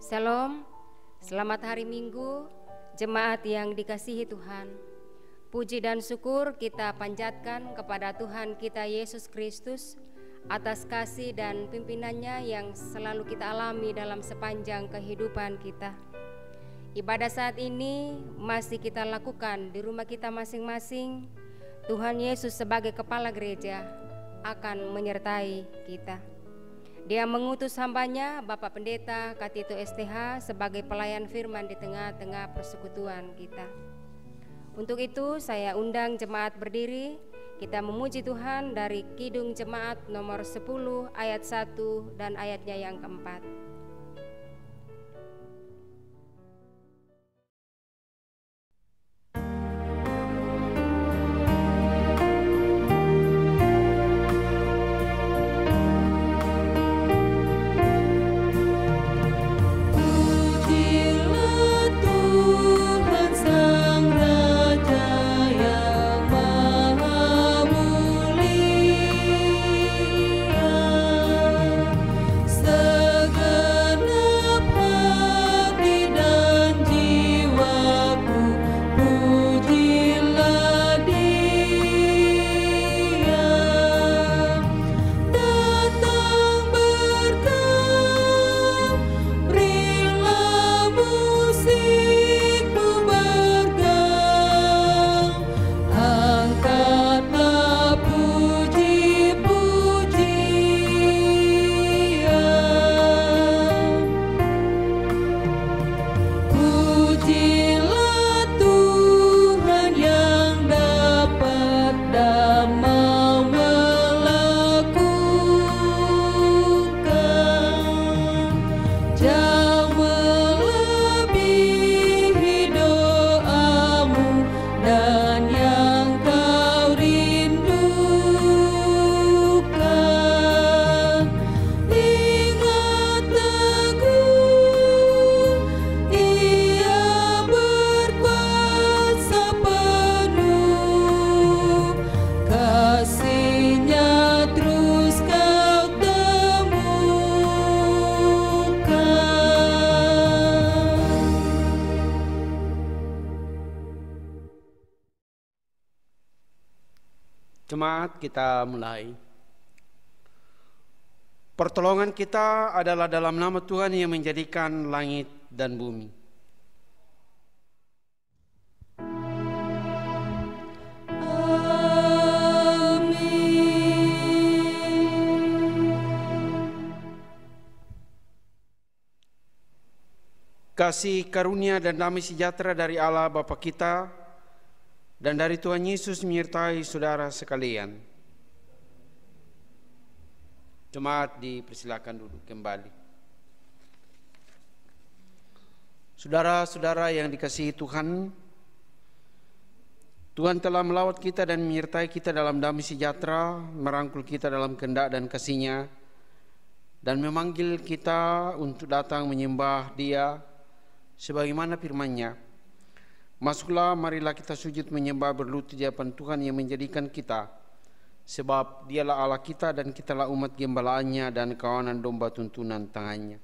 Shalom, selamat hari Minggu, jemaat yang dikasihi Tuhan. Puji dan syukur kita panjatkan kepada Tuhan kita Yesus Kristus atas kasih dan pimpinannya yang selalu kita alami dalam sepanjang kehidupan kita. Ibadah saat ini masih kita lakukan di rumah kita masing-masing. Tuhan Yesus sebagai kepala gereja akan menyertai kita. Dia mengutus hambanya, Bapak Pendeta Katito STH sebagai pelayan firman di tengah-tengah persekutuan kita. Untuk itu saya undang jemaat berdiri, kita memuji Tuhan dari Kidung Jemaat nomor 10 ayat 1 dan ayatnya yang keempat. Jemaat, kita mulai. Pertolongan kita adalah dalam nama Tuhan yang menjadikan langit dan bumi. Kasih karunia dan damai sejahtera dari Allah Bapa kita dan dari Tuhan Yesus menyertai saudara sekalian. Jemaat dipersilakan duduk kembali. Saudara-saudara yang dikasihi Tuhan, Tuhan telah melawat kita dan menyertai kita dalam damai sejahtera, merangkul kita dalam kehendak dan kasih-Nya, dan memanggil kita untuk datang menyembah Dia sebagaimana firman-Nya. Masuklah, marilah kita sujud menyembah berlutut di hadapan Tuhan yang menjadikan kita, sebab Dialah Allah kita dan kitalah umat gembalaannya dan kawanan domba tuntunan tangannya.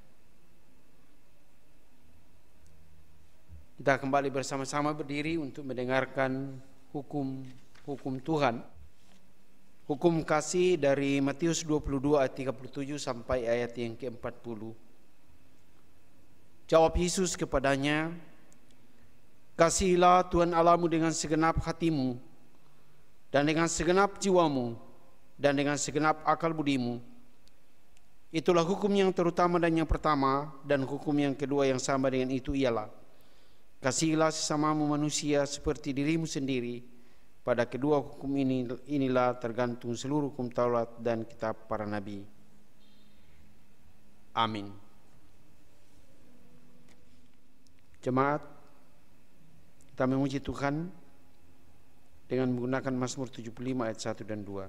Kita kembali bersama-sama berdiri untuk mendengarkan hukum Tuhan. Hukum kasih dari Matius 22 ayat 37 sampai ayat yang ke-40. Jawab Yesus kepadanya, "Kasihilah Tuhan Allahmu dengan segenap hatimu, dan dengan segenap jiwamu, dan dengan segenap akal budimu. Itulah hukum yang terutama dan yang pertama, dan hukum yang kedua yang sama dengan itu ialah, kasihilah sesamamu manusia seperti dirimu sendiri. Pada kedua hukum inilah tergantung seluruh hukum Taurat dan kitab para nabi." Amin. Jemaat, kita memuji Tuhan dengan menggunakan Mazmur 75 ayat 1 dan 2.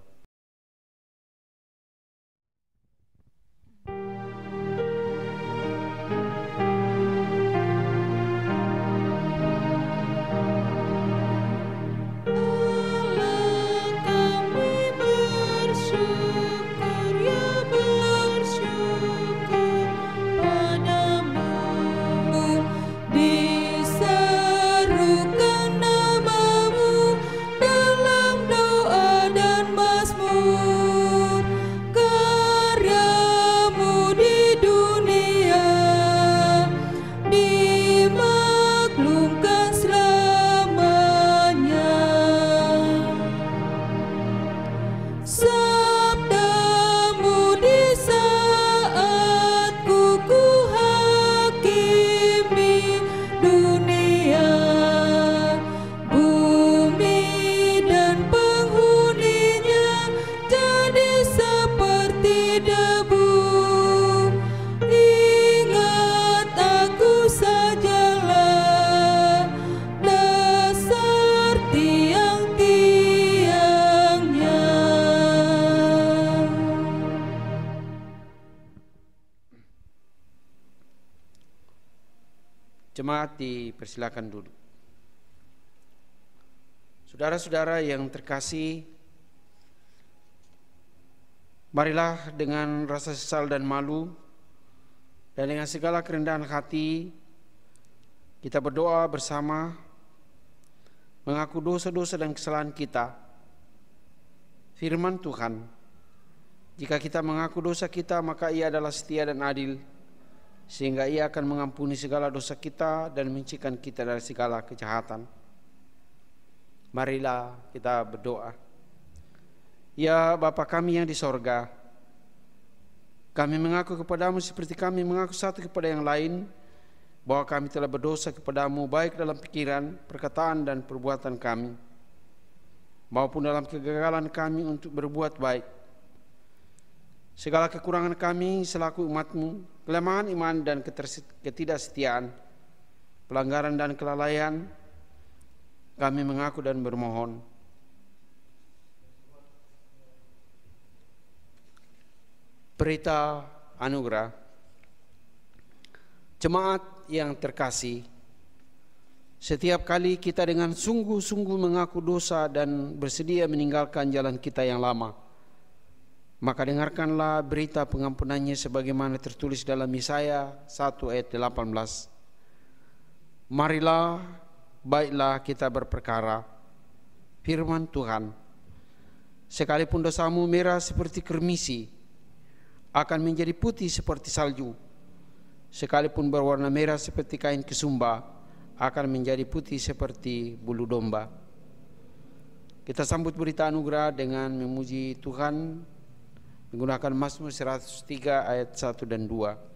Bersyukur, ya bersyukur padamu. Jemaat dipersilakan duduk. Saudara-saudara yang terkasih, marilah dengan rasa sesal dan malu dan dengan segala kerendahan hati kita berdoa bersama, mengaku dosa-dosa dan kesalahan kita. Firman Tuhan, jika kita mengaku dosa kita, maka Ia adalah setia dan adil, sehingga Ia akan mengampuni segala dosa kita dan menyucikan kita dari segala kejahatan. Marilah kita berdoa. Ya Bapa kami yang di sorga, kami mengaku kepadamu seperti kami mengaku satu kepada yang lain, bahwa kami telah berdosa kepadamu baik dalam pikiran, perkataan dan perbuatan kami, maupun dalam kegagalan kami untuk berbuat baik. Segala kekurangan kami selaku umat-Mu, kelemahan iman dan ketidaksetiaan, pelanggaran dan kelalaian, kami mengaku dan bermohon. Berita anugerah. Jemaat yang terkasih, setiap kali kita dengan sungguh-sungguh mengaku dosa dan bersedia meninggalkan jalan kita yang lama, maka dengarkanlah berita pengampunannya sebagaimana tertulis dalam Yesaya 1 ayat 18. Marilah, baiklah kita berperkara. Firman Tuhan, sekalipun dosamu merah seperti kermisi, akan menjadi putih seperti salju. Sekalipun berwarna merah seperti kain kesumba, akan menjadi putih seperti bulu domba. Kita sambut berita anugerah dengan memuji Tuhan menggunakan Mazmur 103 ayat 1 dan 2.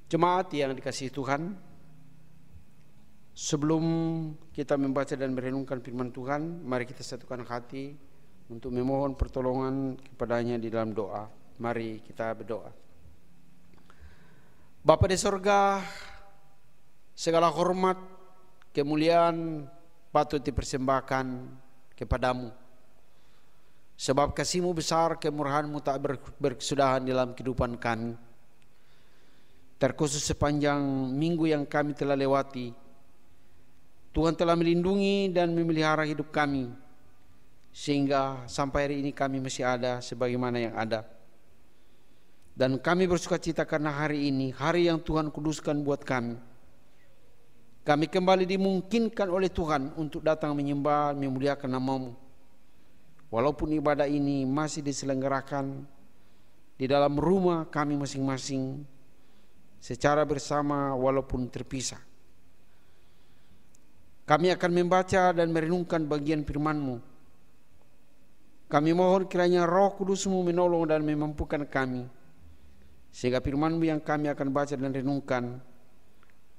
Jemaat yang dikasihi Tuhan, sebelum kita membaca dan merenungkan firman Tuhan, mari kita satukan hati untuk memohon pertolongan kepadanya di dalam doa. Mari kita berdoa. Bapa di sorga, segala hormat, kemuliaan patut dipersembahkan kepadamu. Sebab kasih-Mu besar, kemurahan-Mu tak berkesudahan dalam kehidupan kami. Terkhusus sepanjang minggu yang kami telah lewati, Tuhan telah melindungi dan memelihara hidup kami, sehingga sampai hari ini kami masih ada sebagaimana yang ada. Dan kami bersukacita karena hari ini, hari yang Tuhan kuduskan buat kami. Kami kembali dimungkinkan oleh Tuhan untuk datang menyembah, memuliakan nama-Mu. Walaupun ibadah ini masih diselenggarakan di dalam rumah kami masing-masing, secara bersama walaupun terpisah. Kami akan membaca dan merenungkan bagian firman-Mu. Kami mohon kiranya Roh Kudus-Mu menolong dan memampukan kami, sehingga firman-Mu yang kami akan baca dan renungkan,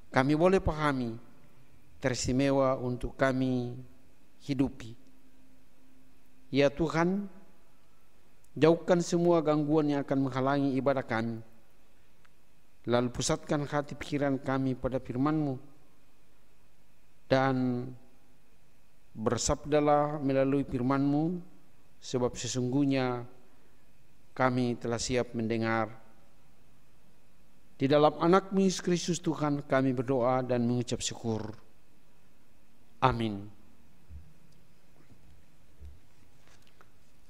kami boleh pahami, teristimewa untuk kami hidupi. Ya Tuhan, jauhkan semua gangguan yang akan menghalangi ibadah kami, lalu pusatkan hati pikiran kami pada firman-Mu, dan bersabdalah melalui firman-Mu, sebab sesungguhnya kami telah siap mendengar. Di dalam anak-Mu Yesus Kristus Tuhan kami berdoa dan mengucap syukur. Amin.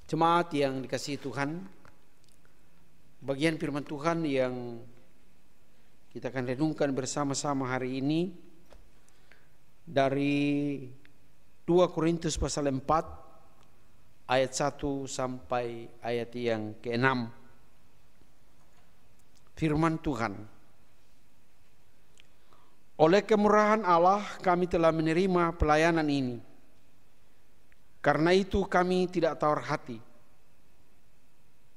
Jemaat yang dikasihi Tuhan, bagian firman Tuhan yang kita akan renungkan bersama-sama hari ini dari 2 Korintus pasal 4 ayat 1 sampai ayat yang ke-6. Firman Tuhan. Oleh kemurahan Allah kami telah menerima pelayanan ini. Karena itu kami tidak tawar hati.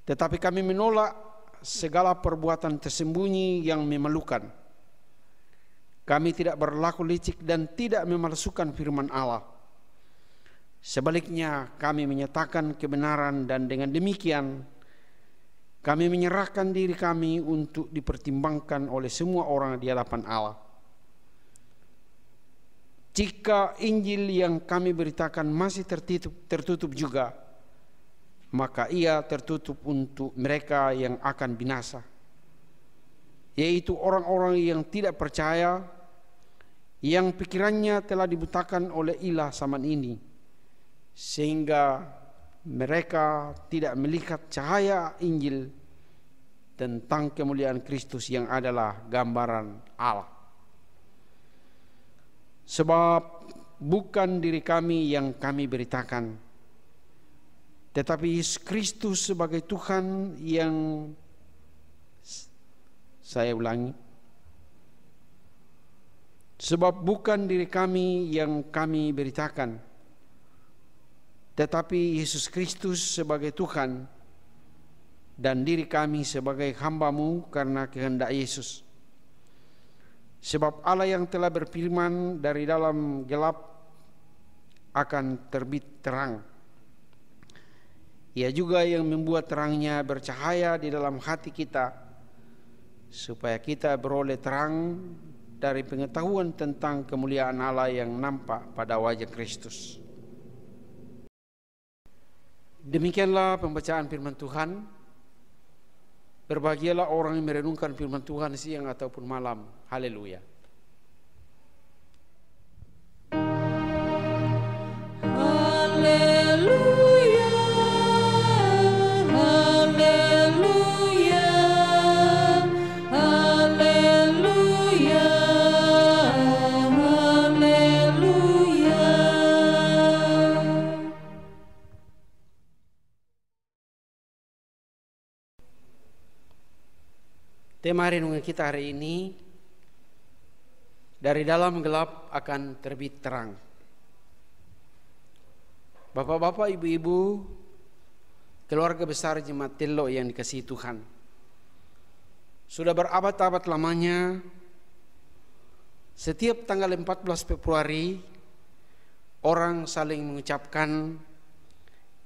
Tetapi kami menolak segala perbuatan tersembunyi yang memalukan. Kami tidak berlaku licik dan tidak memalsukan firman Allah. Sebaliknya kami menyatakan kebenaran, dan dengan demikian kami menyerahkan diri kami untuk dipertimbangkan oleh semua orang di hadapan Allah. Jika Injil yang kami beritakan masih tertutup juga, maka ia tertutup untuk mereka yang akan binasa, yaitu orang-orang yang tidak percaya, yang pikirannya telah dibutakan oleh ilah zaman ini, sehingga mereka tidak melihat cahaya Injil tentang kemuliaan Kristus yang adalah gambaran Allah. Sebab bukan diri kami yang kami beritakan, tetapi Yesus Kristus sebagai Tuhan yang, saya ulangi, sebab bukan diri kami yang kami beritakan, tetapi Yesus Kristus sebagai Tuhan, dan diri kami sebagai hamba-Mu karena kehendak Yesus. Sebab Allah yang telah berfirman, dari dalam gelap akan terbit terang. Ia juga yang membuat terangnya bercahaya di dalam hati kita, supaya kita beroleh terang dari pengetahuan tentang kemuliaan Allah yang nampak pada wajah Kristus. Demikianlah pembacaan firman Tuhan. Berbahagialah orang yang merenungkan firman Tuhan siang ataupun malam. Haleluya. Haleluya. Haleluya. Haleluya. Haleluya. Tema renungan kita hari ini, dari dalam gelap akan terbit terang. Bapak-bapak, ibu-ibu, keluarga besar Jemaat Telo yang dikasihi Tuhan, sudah berabad-abad lamanya setiap tanggal 14 Februari orang saling mengucapkan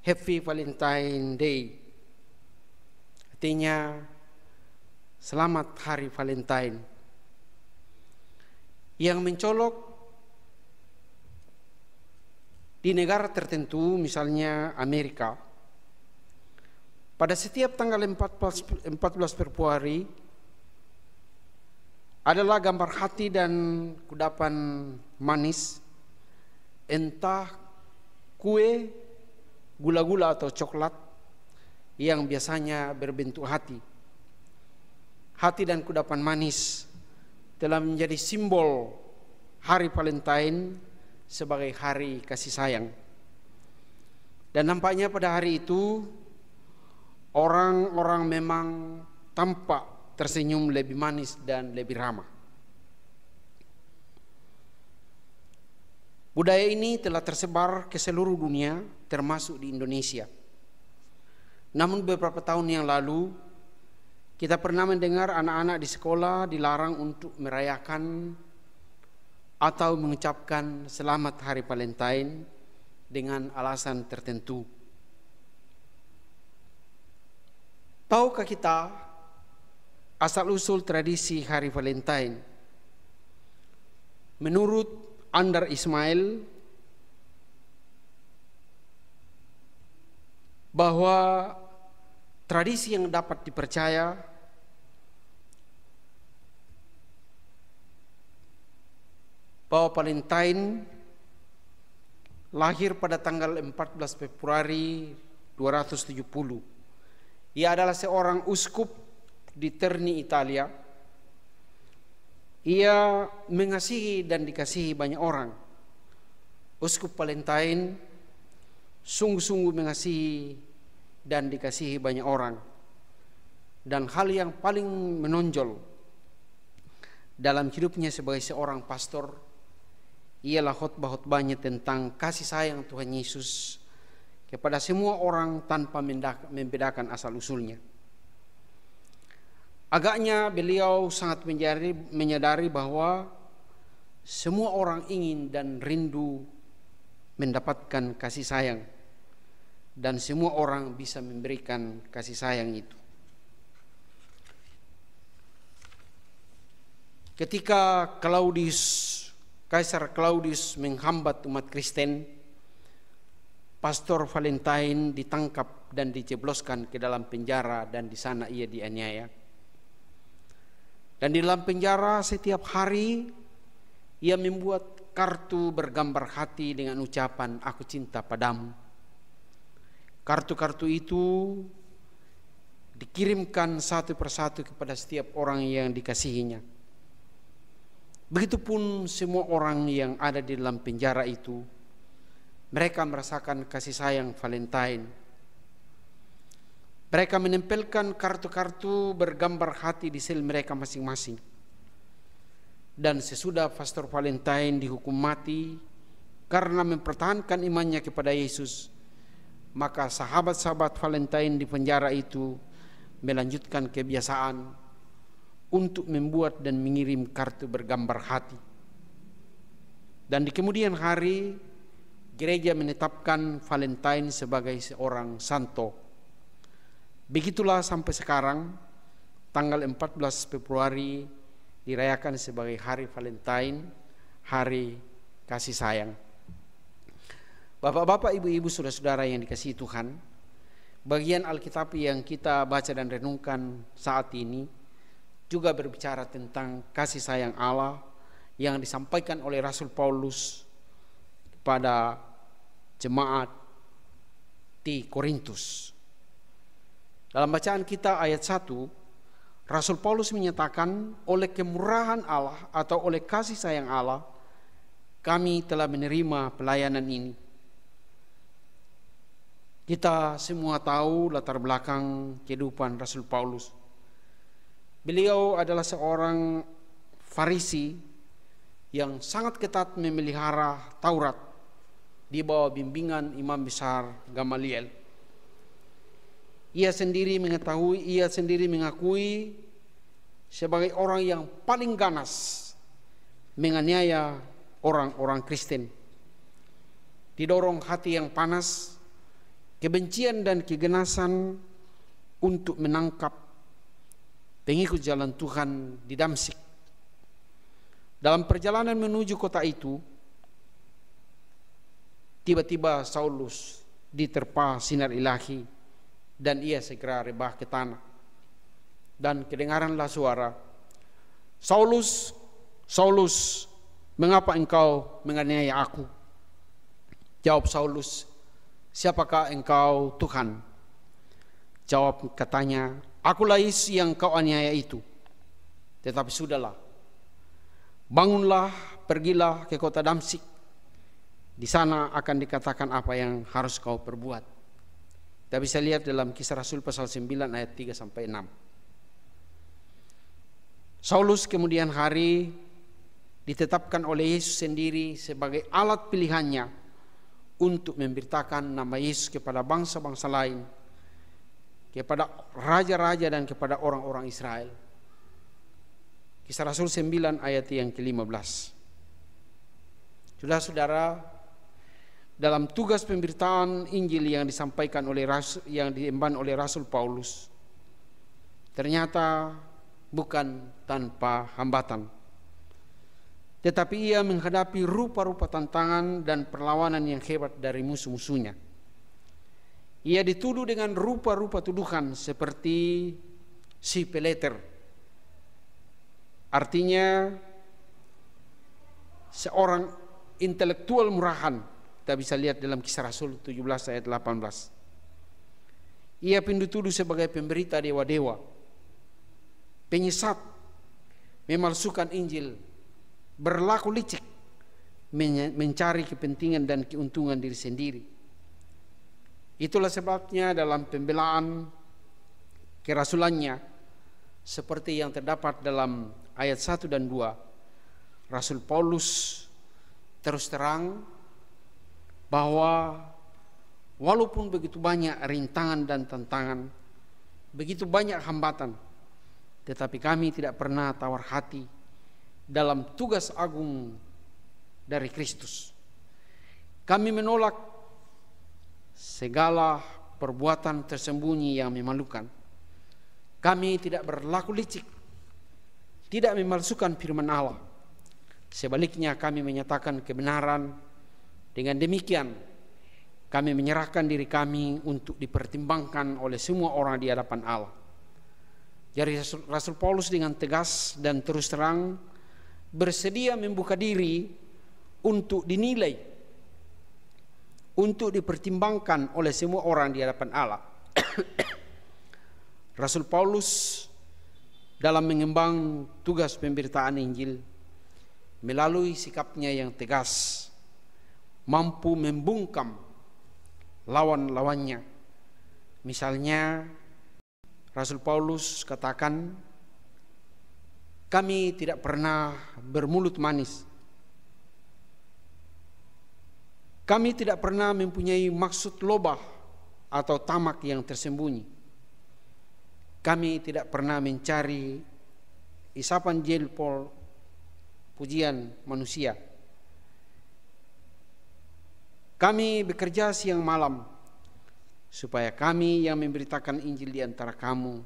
Happy Valentine Day. Artinya Selamat Hari Valentine, yang mencolok di negara tertentu, misalnya Amerika. Pada setiap tanggal 14 Februari adalah gambar hati dan kudapan manis, entah kue, gula-gula atau coklat yang biasanya berbentuk hati. Hati dan kudapan manis telah menjadi simbol Hari Valentine sebagai hari kasih sayang. Dan nampaknya pada hari itu orang-orang memang tampak tersenyum lebih manis dan lebih ramah. Budaya ini telah tersebar ke seluruh dunia, termasuk di Indonesia. Namun beberapa tahun yang lalu, Kita pernah mendengar anak-anak di sekolah dilarang untuk merayakan atau mengucapkan selamat hari Valentine dengan alasan tertentu. Tahukah kita asal-usul tradisi hari Valentine? Menurut Andar Ismail, bahwa tradisi yang dapat dipercaya bahwa Valentine lahir pada tanggal 14 Februari 270. Ia adalah seorang uskup di Terni, Italia. Ia mengasihi dan dikasihi banyak orang. Uskup Valentine sungguh-sungguh mengasihi dan dikasihi banyak orang. Dan hal yang paling menonjol dalam hidupnya sebagai seorang pastor ialah khotbah-khotbahnya tentang kasih sayang Tuhan Yesus kepada semua orang tanpa membedakan asal-usulnya. Agaknya beliau sangat menyadari bahwa semua orang ingin dan rindu mendapatkan kasih sayang, dan semua orang bisa memberikan kasih sayang itu. Ketika Kaisar Claudius menghambat umat Kristen, Pastor Valentine ditangkap dan dijebloskan ke dalam penjara, dan di sana ia dianiaya. Dan di dalam penjara setiap hari ia membuat kartu bergambar hati dengan ucapan "Aku cinta padamu". Kartu-kartu itu dikirimkan satu persatu kepada setiap orang yang dikasihinya. Begitupun semua orang yang ada di dalam penjara itu, mereka merasakan kasih sayang Valentine. Mereka menempelkan kartu-kartu bergambar hati di sel mereka masing-masing. Dan sesudah Pastor Valentine dihukum mati karena mempertahankan imannya kepada Yesus, maka sahabat-sahabat Valentine di penjara itu melanjutkan kebiasaan untuk membuat dan mengirim kartu bergambar hati. Dan di kemudian hari, gereja menetapkan Valentine sebagai seorang santo. Begitulah sampai sekarang, tanggal 14 Februari dirayakan sebagai hari Valentine, hari kasih sayang. Bapak-bapak, ibu-ibu, saudara-saudara yang dikasihi Tuhan, bagian Alkitab yang kita baca dan renungkan saat ini juga berbicara tentang kasih sayang Allah yang disampaikan oleh Rasul Paulus kepada jemaat di Korintus. Dalam bacaan kita ayat 1, Rasul Paulus menyatakan, oleh kemurahan Allah atau oleh kasih sayang Allah, kami telah menerima pelayanan ini. Kita semua tahu latar belakang kehidupan Rasul Paulus. Beliau adalah seorang Farisi yang sangat ketat memelihara Taurat di bawah bimbingan Imam Besar Gamaliel. Ia sendiri mengakui sebagai orang yang paling ganas menganiaya orang-orang Kristen. Didorong hati yang panas, kebencian dan keganasan untuk menangkap pengikut jalan Tuhan di Damsyik. Dalam perjalanan menuju kota itu, tiba-tiba Saulus diterpa sinar ilahi dan ia segera rebah ke tanah. Dan kedengaranlah suara, "Saulus, Saulus, mengapa engkau menganiaya aku?" Jawab Saulus, "Siapakah engkau, Tuhan?" Jawab katanya, "Akulah Yesus yang kau aniaya itu. Tetapi sudahlah, bangunlah, pergilah ke kota Damsyik. Di sana akan dikatakan apa yang harus kau perbuat." Kita bisa lihat dalam Kisah Rasul pasal 9 ayat 3-6. Saulus kemudian hari ditetapkan oleh Yesus sendiri sebagai alat pilihannya untuk memberitakan nama Yesus kepada bangsa-bangsa lain, kepada raja-raja dan kepada orang-orang Israel. Kisah Rasul 9 ayat yang ke-15. Saudara-saudara, dalam tugas pemberitaan Injil yang disampaikan oleh yang diemban oleh Rasul Paulus, ternyata bukan tanpa hambatan, tetapi ia menghadapi rupa-rupa tantangan dan perlawanan yang hebat dari musuh-musuhnya. Ia dituduh dengan rupa-rupa tuduhan seperti si peleter, artinya seorang intelektual murahan. Kita bisa lihat dalam Kisah Rasul 17 ayat 18. Ia dituduh sebagai pemberita dewa-dewa, penyesat, memalsukan Injil, berlaku licik, mencari kepentingan dan keuntungan diri sendiri. Itulah sebabnya dalam pembelaan kerasulannya, seperti yang terdapat dalam ayat 1 dan 2, Rasul Paulus terus terang bahwa walaupun begitu banyak rintangan dan tantangan, begitu banyak hambatan, tetapi kami tidak pernah tawar hati dalam tugas agung dari Kristus. Kami menolak segala perbuatan tersembunyi yang memalukan. Kami tidak berlaku licik, tidak memalsukan firman Allah. Sebaliknya kami menyatakan kebenaran. Dengan demikian kami menyerahkan diri kami untuk dipertimbangkan oleh semua orang di hadapan Allah. Jadi Rasul Paulus dengan tegas dan terus terang bersedia membuka diri untuk dinilai, untuk dipertimbangkan oleh semua orang di hadapan Allah. Rasul Paulus dalam mengemban tugas pemberitaan Injil melalui sikapnya yang tegas mampu membungkam lawan-lawannya. Misalnya Rasul Paulus katakan, kami tidak pernah bermulut manis, kami tidak pernah mempunyai maksud lobah atau tamak yang tersembunyi, kami tidak pernah mencari isapan jempol pujian manusia. Kami bekerja siang malam supaya kami yang memberitakan Injil di antara kamu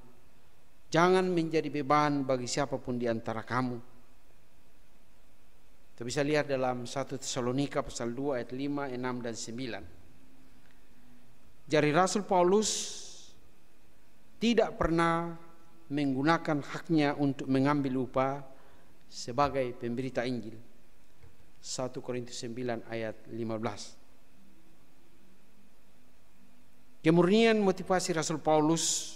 jangan menjadi beban bagi siapapun di antara kamu. Kita bisa lihat dalam 1 Tesalonika pasal 2 ayat 5, 6 dan 9. Jadi Rasul Paulus tidak pernah menggunakan haknya untuk mengambil upah sebagai pemberita Injil. 1 Korintus 9 ayat 15. Kemurnian motivasi Rasul Paulus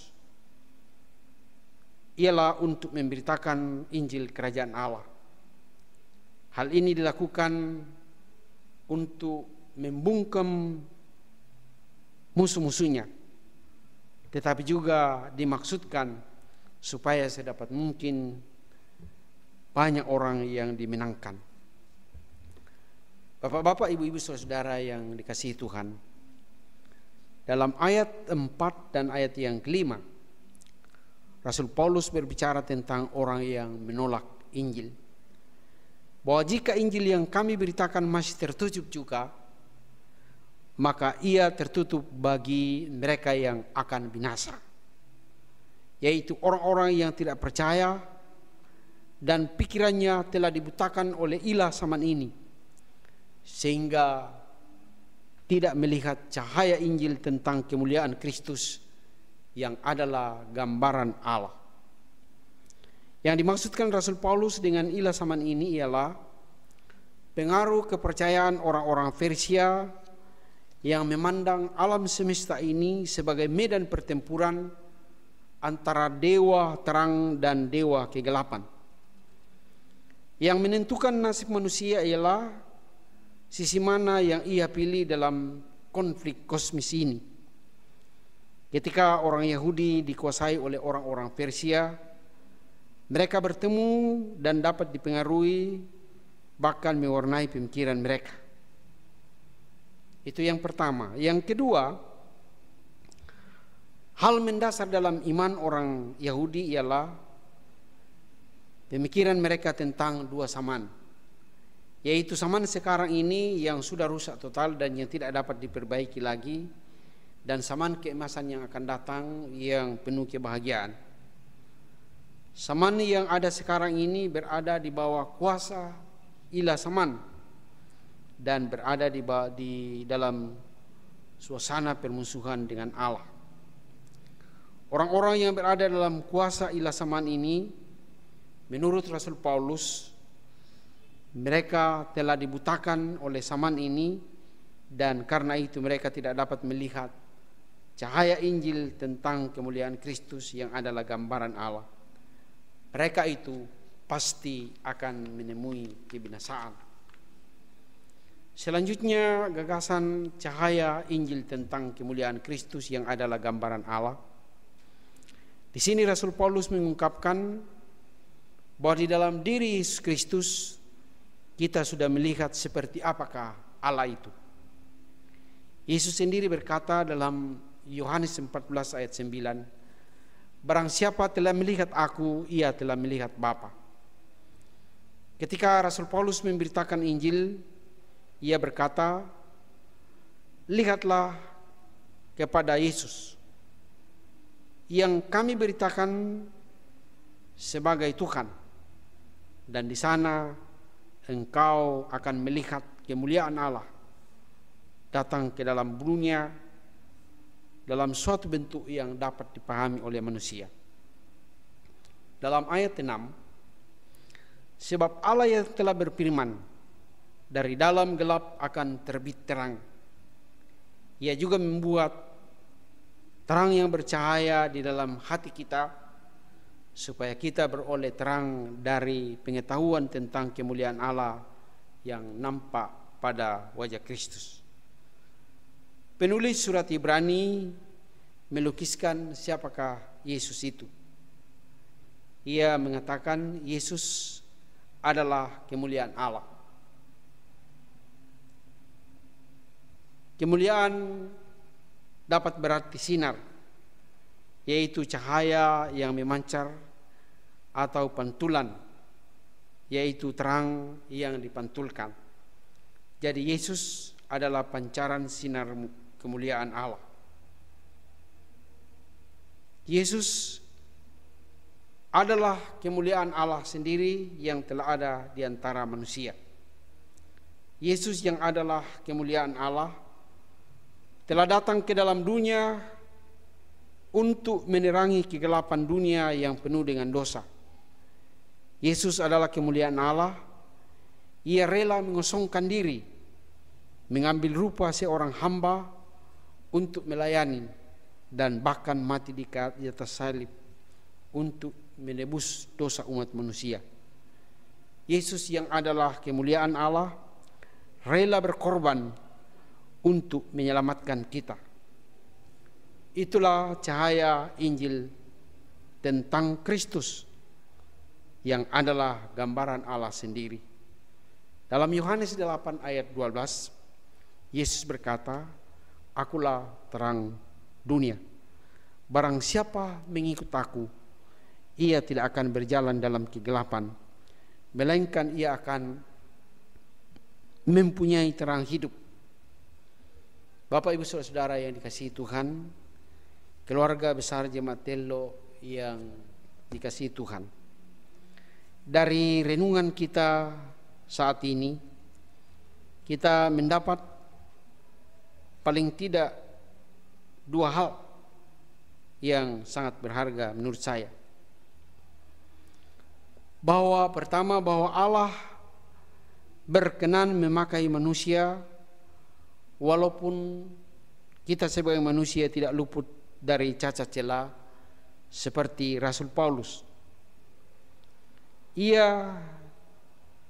ialah untuk memberitakan Injil Kerajaan Allah. Hal ini dilakukan untuk membungkam musuh-musuhnya, tetapi juga dimaksudkan supaya sedapat mungkin banyak orang yang dimenangkan. Bapak-bapak, ibu-ibu, saudara yang dikasihi Tuhan, dalam ayat 4 dan ayat yang kelima, Rasul Paulus berbicara tentang orang yang menolak Injil, bahwa jika Injil yang kami beritakan masih tertutup juga, maka ia tertutup bagi mereka yang akan binasa, yaitu orang-orang yang tidak percaya dan pikirannya telah dibutakan oleh ilah zaman ini, sehingga tidak melihat cahaya Injil tentang kemuliaan Kristus yang adalah gambaran Allah. Yang dimaksudkan Rasul Paulus dengan ilah zaman ini ialah pengaruh kepercayaan orang-orang Persia yang memandang alam semesta ini sebagai medan pertempuran antara dewa terang dan dewa kegelapan. Yang menentukan nasib manusia ialah sisi mana yang ia pilih dalam konflik kosmis ini. Ketika orang Yahudi dikuasai oleh orang-orang Persia, mereka bertemu dan dapat dipengaruhi, bahkan mewarnai pemikiran mereka. Itu yang pertama. Yang kedua, Hal mendasar dalam iman orang Yahudi ialah pemikiran mereka tentang dua zaman, yaitu zaman sekarang ini yang sudah rusak total dan yang tidak dapat diperbaiki lagi, dan zaman keemasan yang akan datang yang penuh kebahagiaan. Zaman yang ada sekarang ini berada di bawah kuasa ilah zaman dan berada di dalam suasana permusuhan dengan Allah. Orang-orang yang berada dalam kuasa ilah zaman ini, menurut Rasul Paulus, mereka telah dibutakan oleh zaman ini, dan karena itu mereka tidak dapat melihat cahaya Injil tentang kemuliaan Kristus yang adalah gambaran Allah. Mereka itu pasti akan menemui kebinasaan. Selanjutnya, gagasan cahaya Injil tentang kemuliaan Kristus yang adalah gambaran Allah. Di sini Rasul Paulus mengungkapkan bahwa di dalam diri Yesus Kristus kita sudah melihat seperti apakah Allah itu. Yesus sendiri berkata dalam Yohanes 14 ayat 9, barang siapa telah melihat aku, ia telah melihat Bapa. Ketika Rasul Paulus memberitakan Injil, ia berkata, lihatlah kepada Yesus yang kami beritakan sebagai Tuhan, dan di sana engkau akan melihat kemuliaan Allah datang ke dalam dunia dalam suatu bentuk yang dapat dipahami oleh manusia. Dalam ayat 6, sebab Allah yang telah berfirman, dari dalam gelap akan terbit terang. Ia juga membuat terang yang bercahaya di dalam hati kita, supaya kita beroleh terang dari pengetahuan tentang kemuliaan Allah yang nampak pada wajah Kristus. Penulis surat Ibrani melukiskan siapakah Yesus itu. Ia mengatakan Yesus adalah kemuliaan Allah. Kemuliaan dapat berarti sinar, yaitu cahaya yang memancar, atau pantulan, yaitu terang yang dipantulkan. Jadi Yesus adalah pancaran sinar kemuliaan Allah. Yesus adalah kemuliaan Allah sendiri yang telah ada di antara manusia. Yesus yang adalah kemuliaan Allah telah datang ke dalam dunia untuk menerangi kegelapan dunia yang penuh dengan dosa. Yesus adalah kemuliaan Allah. Ia rela mengosongkan diri, mengambil rupa seorang hamba untuk melayani dan bahkan mati di atas salib untuk menebus dosa umat manusia. Yesus yang adalah kemuliaan Allah rela berkorban untuk menyelamatkan kita. Itulah cahaya Injil tentang Kristus yang adalah gambaran Allah sendiri. Dalam Yohanes 8 ayat 12, Yesus berkata, akulah terang dunia. Barang siapa mengikut aku, ia tidak akan berjalan dalam kegelapan, melainkan ia akan mempunyai terang hidup. Bapak, Ibu, Saudara-saudara yang dikasihi Tuhan, keluarga besar Jemaat Tello yang dikasihi Tuhan, dari renungan kita saat ini, kita mendapat paling tidak dua hal yang sangat berharga menurut saya. Pertama, bahwa Allah berkenan memakai manusia walaupun kita sebagai manusia tidak luput dari cacat celah seperti Rasul Paulus. Ia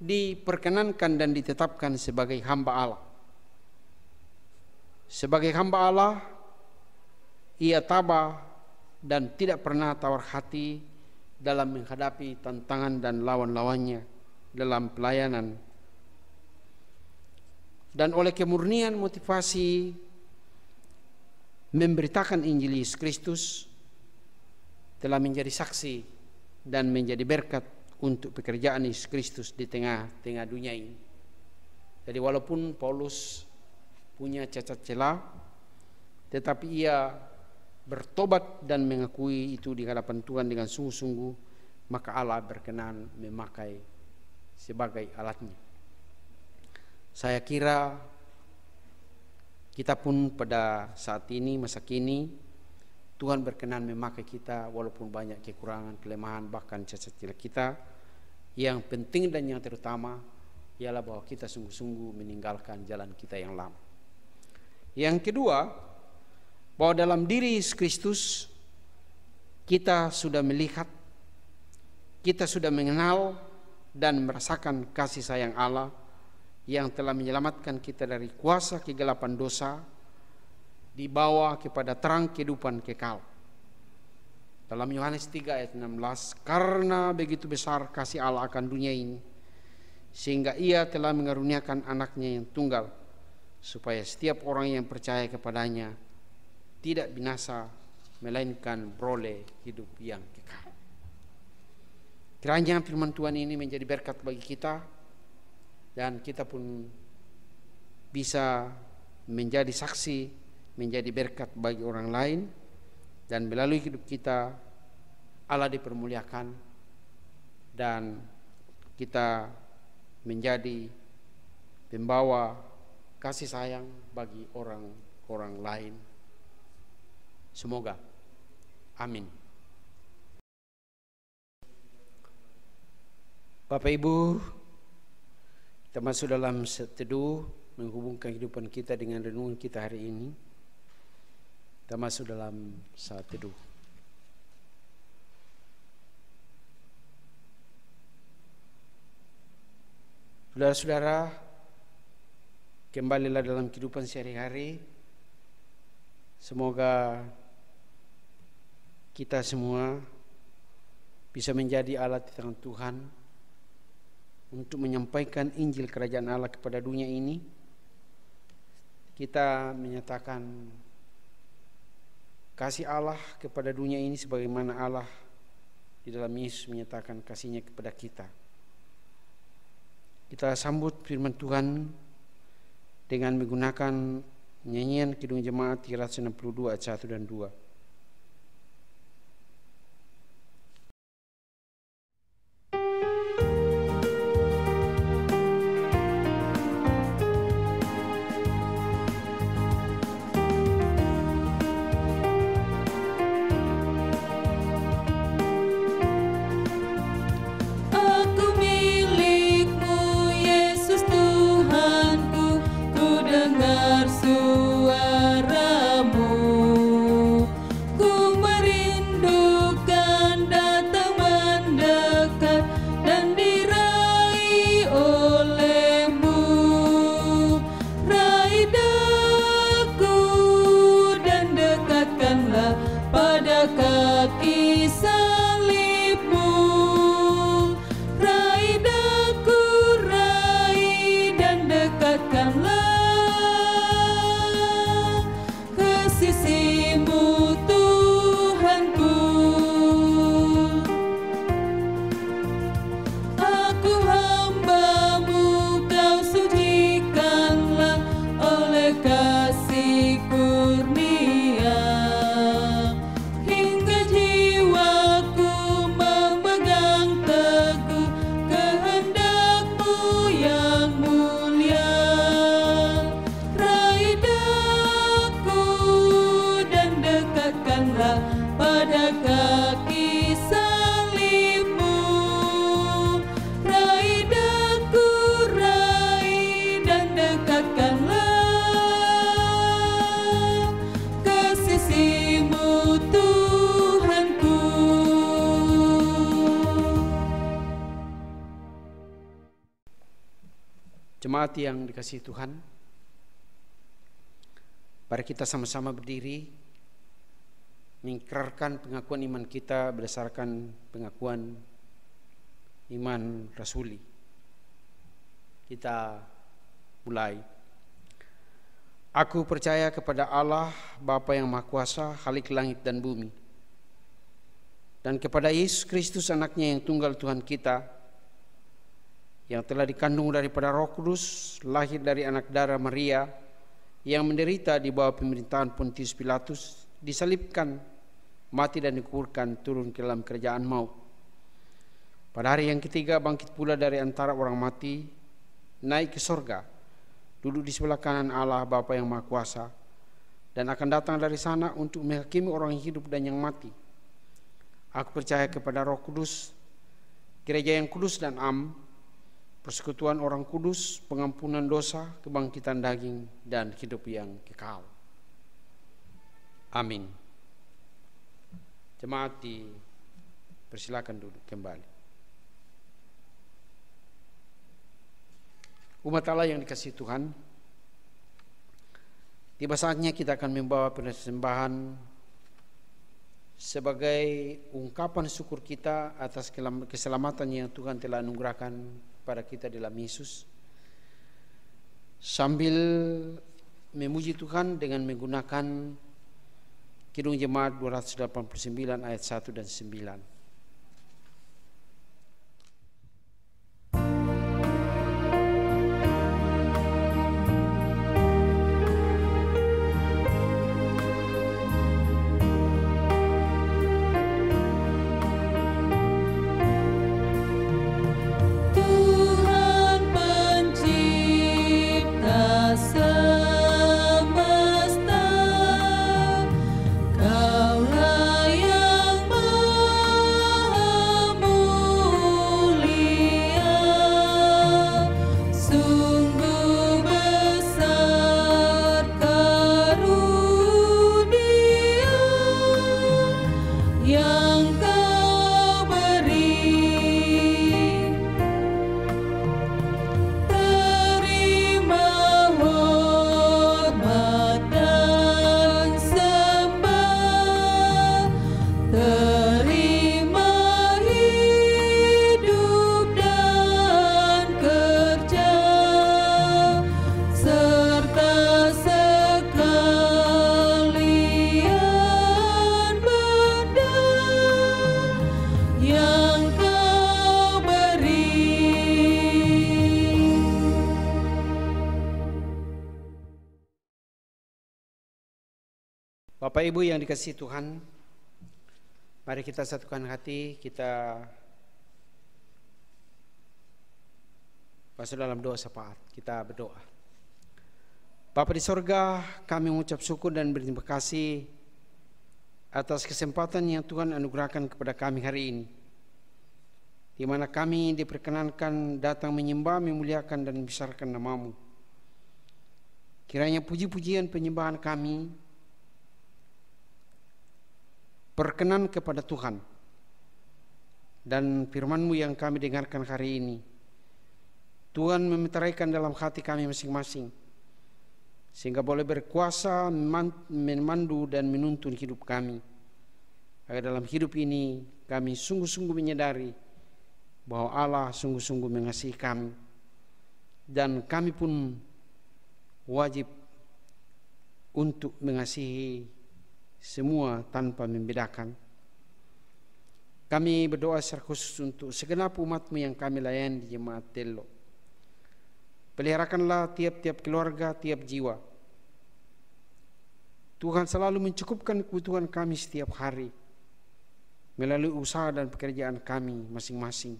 diperkenankan dan ditetapkan sebagai hamba Allah. Sebagai hamba Allah, ia tabah dan tidak pernah tawar hati dalam menghadapi tantangan dan lawan-lawannya dalam pelayanan. Dan oleh kemurnian motivasi memberitakan Injil Yesus Kristus telah menjadi saksi dan menjadi berkat untuk pekerjaan Yesus Kristus di tengah-tengah dunia ini. Jadi walaupun Paulus punya cacat celah, tetapi ia bertobat dan mengakui itu di hadapan Tuhan dengan sungguh-sungguh, maka Allah berkenan memakai sebagai alatnya. Saya kira kita pun pada saat ini, masa kini, Tuhan berkenan memakai kita walaupun banyak kekurangan, kelemahan, bahkan cacat celah kita. Yang penting dan yang terutama ialah bahwa kita sungguh-sungguh meninggalkan jalan kita yang lama. Yang kedua, bahwa dalam diri Yesus Kristus kita sudah melihat, kita sudah mengenal dan merasakan kasih sayang Allah yang telah menyelamatkan kita dari kuasa kegelapan dosa, dibawa kepada terang kehidupan kekal. Dalam Yohanes 3 ayat 16, karena begitu besar kasih Allah akan dunia ini, sehingga ia telah mengaruniakan anaknya yang tunggal, supaya setiap orang yang percaya kepadanya tidak binasa, melainkan beroleh hidup yang kekal. Kiranya firman Tuhan ini menjadi berkat bagi kita, dan kita pun bisa menjadi saksi, menjadi berkat bagi orang lain, dan melalui hidup kita Allah dipermuliakan dan kita menjadi pembawa kasih sayang bagi orang-orang lain. Semoga. Amin. Bapak Ibu, kita masuk dalam teduh menghubungkan kehidupan kita dengan renungan kita hari ini. Kita masuk dalam saat teduh. Saudara-saudara, kembalilah dalam kehidupan sehari-hari. Semoga kita semua bisa menjadi alat di tangan Tuhan untuk menyampaikan Injil Kerajaan Allah kepada dunia ini. Kita menyatakan kasih Allah kepada dunia ini sebagaimana Allah di dalam Yesus menyatakan kasih-Nya kepada kita. Kita sambut firman Tuhan dengan menggunakan nyanyian Kidung Jemaat 362 ayat 1 dan 2. Jemaat yang dikasihi Tuhan, mari kita sama-sama berdiri mengikrarkan pengakuan iman kita berdasarkan pengakuan iman rasuli. Kita mulai. Aku percaya kepada Allah, Bapa yang Maha Kuasa, Khalik langit dan bumi, dan kepada Yesus Kristus, anaknya yang tunggal Tuhan kita, yang telah dikandung daripada Roh Kudus, lahir dari anak darah Maria, yang menderita di bawah pemerintahan Pontius Pilatus, disalibkan, mati dan dikuburkan, turun ke dalam kerajaan maut. Pada hari yang ketiga bangkit pula dari antara orang mati, naik ke sorga, duduk di sebelah kanan Allah Bapa yang Maha Kuasa, dan akan datang dari sana untuk menghakimi orang yang hidup dan yang mati. Aku percaya kepada Roh Kudus, gereja yang kudus dan am, persekutuan orang kudus, pengampunan dosa, kebangkitan daging, dan hidup yang kekal. Amin. Jemaat dipersilakan duduk kembali. Umat Allah yang dikasihi Tuhan, tiba saatnya kita akan membawa persembahan sebagai ungkapan syukur kita atas keselamatan yang Tuhan telah anugerahkan pada kita dalam Yesus, sambil memuji Tuhan dengan menggunakan Kidung Jemaat 289 ayat 1 dan 9. Bapak Ibu yang dikasihi Tuhan, mari kita satukan hati, kita masuk dalam doa syafaat. Kita berdoa. Bapa di sorga, kami mengucap syukur dan berterima kasih atas kesempatan yang Tuhan anugerahkan kepada kami hari ini, di mana kami diperkenankan datang menyembah, memuliakan dan membesarkan nama-Mu. Kiranya puji-pujian penyembahan kami berkenan kepada Tuhan, dan firman-Mu yang kami dengarkan hari ini, Tuhan memeteraikan dalam hati kami masing-masing, sehingga boleh berkuasa memandu dan menuntun hidup kami, agar dalam hidup ini kami sungguh-sungguh menyadari bahwa Allah sungguh-sungguh mengasihi kami, dan kami pun wajib untuk mengasihi semua tanpa membedakan. Kami berdoa secara khusus untuk segenap umat-Mu yang kami layani di Jemaat Tello. Peliharakanlah tiap-tiap keluarga, tiap jiwa. Tuhan selalu mencukupkan kebutuhan kami setiap hari melalui usaha dan pekerjaan kami masing-masing.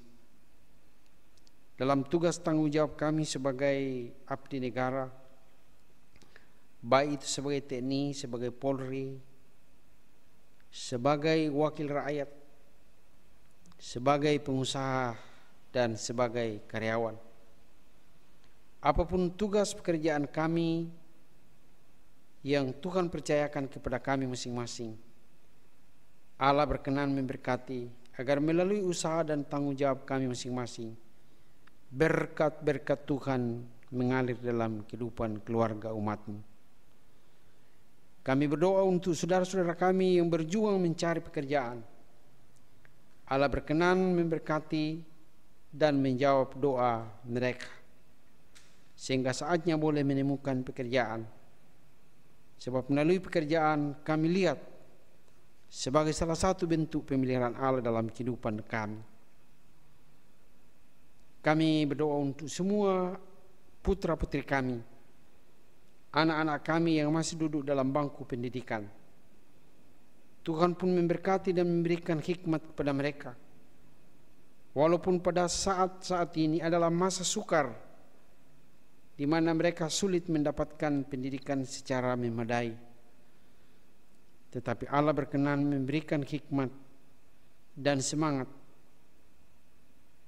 Dalam tugas tanggung jawab kami sebagai abdi negara, baik itu sebagai TNI, sebagai Polri, sebagai wakil rakyat, sebagai pengusaha, dan sebagai karyawan. Apapun tugas pekerjaan kami yang Tuhan percayakan kepada kami masing-masing, Allah berkenan memberkati agar melalui usaha dan tanggung jawab kami masing-masing, berkat-berkat Tuhan mengalir dalam kehidupan keluarga umat-Mu. Kami berdoa untuk saudara-saudara kami yang berjuang mencari pekerjaan. Allah berkenan memberkati dan menjawab doa mereka, sehingga saatnya boleh menemukan pekerjaan Sebab melalui pekerjaan kami lihat sebagai salah satu bentuk pemeliharaan Allah dalam kehidupan kami. Kami berdoa untuk semua putra-putri kami, anak-anak kami yang masih duduk dalam bangku pendidikan. Tuhan pun memberkati dan memberikan hikmat kepada mereka. Walaupun pada saat-saat ini adalah masa sukar, di mana mereka sulit mendapatkan pendidikan secara memadai. Tetapi Allah berkenan memberikan hikmat dan semangat,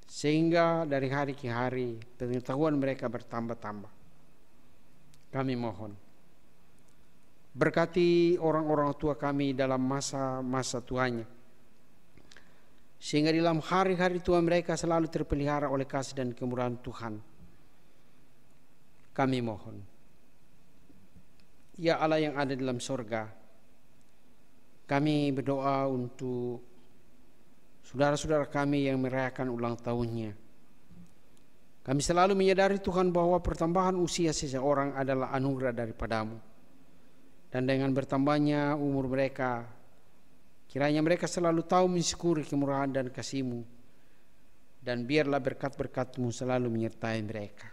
sehingga dari hari ke hari pengetahuan mereka bertambah-tambah. Kami mohon, berkati orang-orang tua kami dalam masa-masa tuanya, sehingga dalam hari-hari tua mereka selalu terpelihara oleh kasih dan kemurahan Tuhan. Kami mohon, ya Allah yang ada dalam sorga, kami berdoa untuk saudara-saudara kami yang merayakan ulang tahunnya. Kami selalu menyadari Tuhan bahwa pertambahan usia seseorang adalah anugerah daripadamu. Dan dengan bertambahnya umur mereka, kiranya mereka selalu tahu mensyukuri kemurahan dan kasih-Mu. Dan biarlah berkat-berkat-Mu selalu menyertai mereka.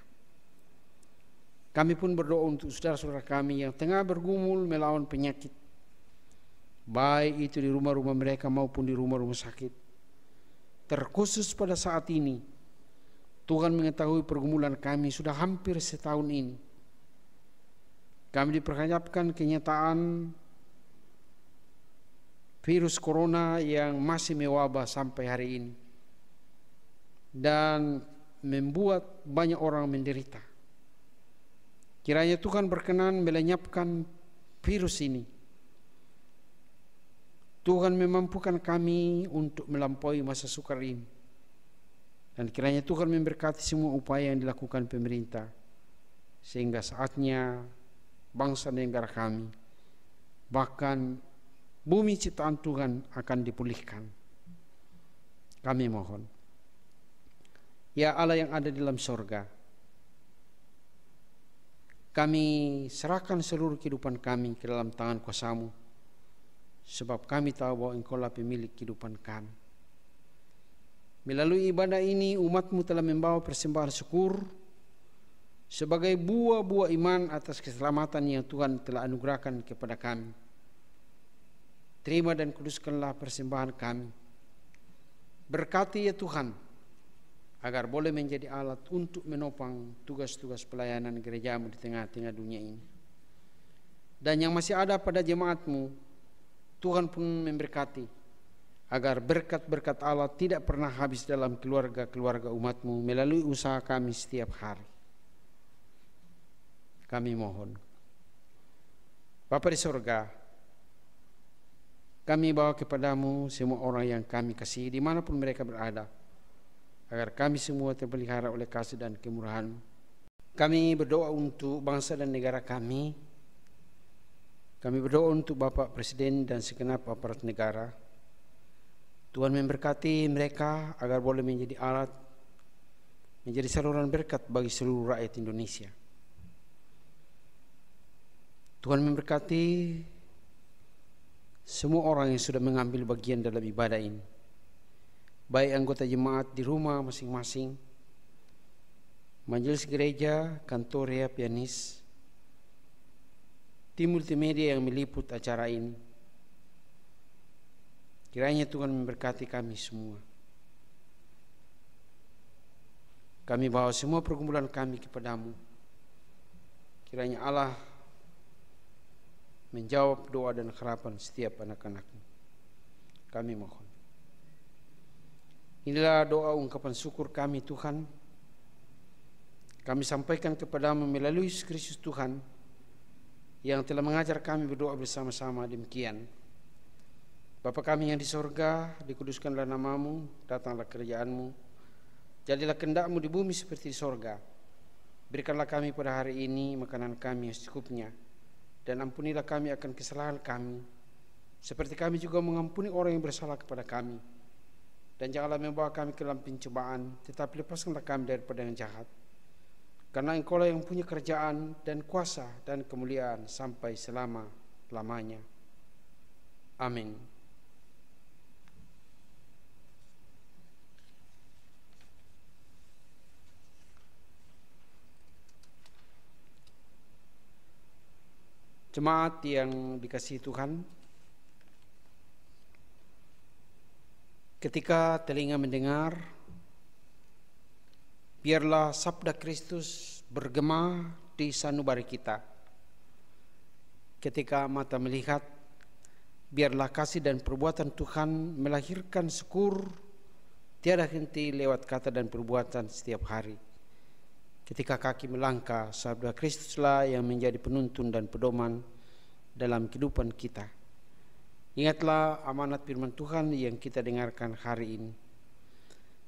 Kami pun berdoa untuk saudara-saudara kami yang tengah bergumul melawan penyakit, baik itu di rumah-rumah mereka maupun di rumah-rumah sakit. Terkhusus pada saat ini, Tuhan mengetahui pergumulan kami sudah hampir setahun ini. Kami diperhadapkan kenyataan virus corona yang masih mewabah sampai hari ini dan membuat banyak orang menderita. Kiranya Tuhan berkenan melenyapkan virus ini. Tuhan memampukan kami untuk melampaui masa sukar ini. Dan kiranya Tuhan memberkati semua upaya yang dilakukan pemerintah, sehingga saatnya bangsa dan negara kami, bahkan bumi ciptaan Tuhan akan dipulihkan. Kami mohon, ya Allah yang ada di dalam sorga, kami serahkan seluruh kehidupan kami ke dalam tangan kuasa-Mu, sebab kami tahu bahwa Engkaulah pemilik kehidupan kami. Melalui ibadah ini umat-Mu telah membawa persembahan syukur sebagai buah-buah iman atas keselamatan yang Tuhan telah anugerahkan kepada kami. Terima dan kuduskanlah persembahan kami. Berkati ya Tuhan, agar boleh menjadi alat untuk menopang tugas-tugas pelayanan gereja-Mu di tengah-tengah dunia ini. Dan yang masih ada pada jemaat-Mu, Tuhan pun memberkati, agar berkat-berkat Allah tidak pernah habis dalam keluarga-keluarga umat-Mu melalui usaha kami setiap hari. Kami mohon, Bapa di sorga, kami bawa kepada-Mu semua orang yang kami kasihi dimanapun mereka berada, agar kami semua terpelihara oleh kasih dan kemurahan-Mu. Kami berdoa untuk bangsa dan negara kami. Kami berdoa untuk Bapak Presiden dan segenap aparat negara. Tuhan memberkati mereka agar boleh menjadi alat, menjadi saluran berkat bagi seluruh rakyat Indonesia. Tuhan memberkati semua orang yang sudah mengambil bagian dalam ibadah ini, baik anggota jemaat di rumah masing-masing, majelis gereja, kantor ya pianis, tim multimedia yang meliput acara ini. Kiranya Tuhan memberkati kami semua. Kami bawa semua pergumulan kami kepada-Mu. Kiranya Allah menjawab doa dan harapan setiap anak-anak-Mu. Kami mohon. Inilah doa ungkapan syukur kami Tuhan. Kami sampaikan kepada-Mu melalui Yesus Kristus Tuhan, yang telah mengajar kami berdoa bersama-sama demikian. Bapa kami yang di sorga, dikuduskanlah nama-Mu, datanglah kerajaan-Mu, jadilah kehendak-Mu di bumi seperti di sorga. Berikanlah kami pada hari ini makanan kami yang secukupnya, dan ampunilah kami akan kesalahan kami, seperti kami juga mengampuni orang yang bersalah kepada kami. Dan janganlah membawa kami ke dalam pencobaan, tetapi lepaskanlah kami daripada yang jahat. karena Engkaulah yang punya kerajaan dan kuasa dan kemuliaan sampai selama-lamanya. Amin. Jemaat yang dikasihi Tuhan, ketika telinga mendengar, biarlah sabda Kristus bergema di sanubari kita. Ketika mata melihat, biarlah kasih dan perbuatan Tuhan melahirkan syukur tiada henti lewat kata dan perbuatan setiap hari. Ketika kaki melangkah, sabda Kristuslah yang menjadi penuntun dan pedoman dalam kehidupan kita. Ingatlah amanat firman Tuhan yang kita dengarkan hari ini.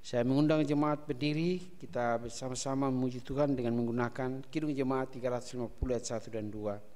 Saya mengundang jemaat berdiri, kita bersama-sama memuji Tuhan dengan menggunakan Kidung Jemaat 350 ayat 1 dan 2.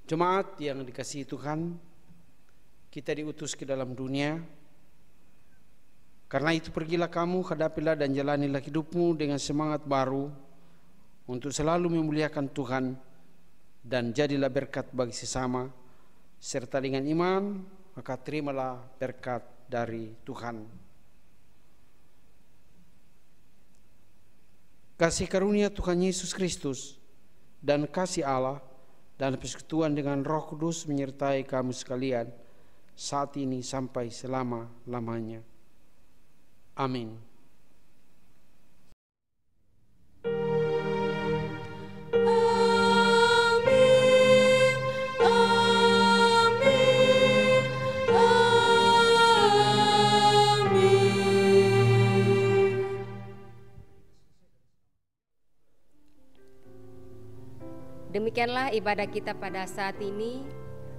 Jemaat yang dikasihi Tuhan, kita diutus ke dalam dunia. Karena itu pergilah kamu, hadapilah dan jalanilah hidupmu dengan semangat baru untuk selalu memuliakan Tuhan dan jadilah berkat bagi sesama, serta dengan iman maka terimalah berkat dari Tuhan. Kasih karunia Tuhan Yesus Kristus dan kasih Allah dan persekutuan dengan Roh Kudus menyertai kamu sekalian saat ini sampai selama-lamanya. Amin. Demikianlah ibadah kita pada saat ini.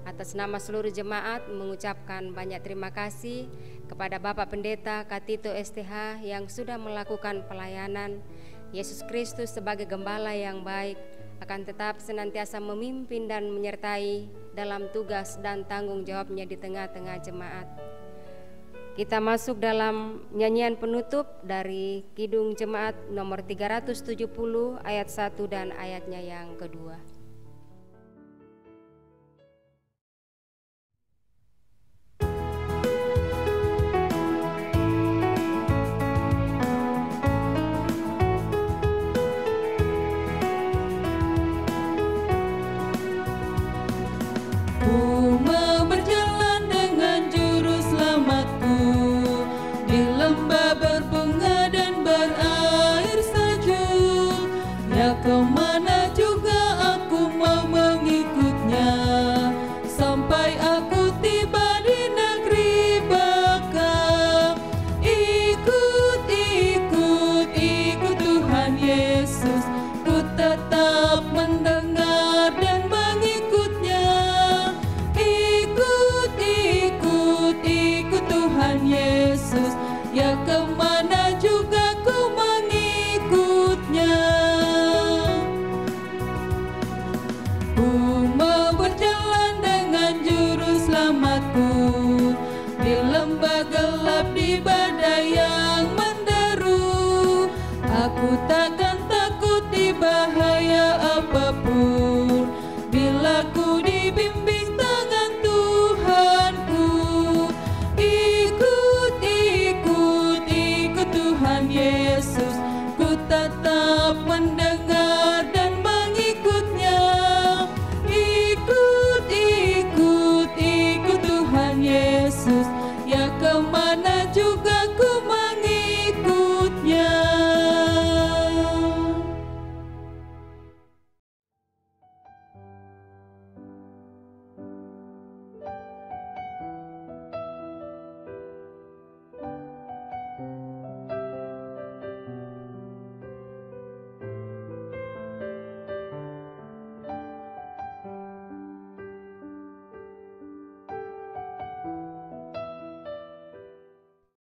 Atas nama seluruh jemaat mengucapkan banyak terima kasih kepada Bapak Pendeta Katito STH yang sudah melakukan pelayanan. Yesus Kristus sebagai gembala yang baik akan tetap senantiasa memimpin dan menyertai dalam tugas dan tanggung jawabnya di tengah-tengah jemaat. Kita masuk dalam nyanyian penutup dari Kidung Jemaat nomor 370 ayat 1 dan ayatnya yang kedua. Kemana juga aku mau mengikutnya, sampai aku tiba di negeri baka. Ikut Tuhan Yesus, ku tetap mendengar dan mengikutnya. Ikut Tuhan Yesus, ya kemana juga ku mengikutnya. Di lembah gelap di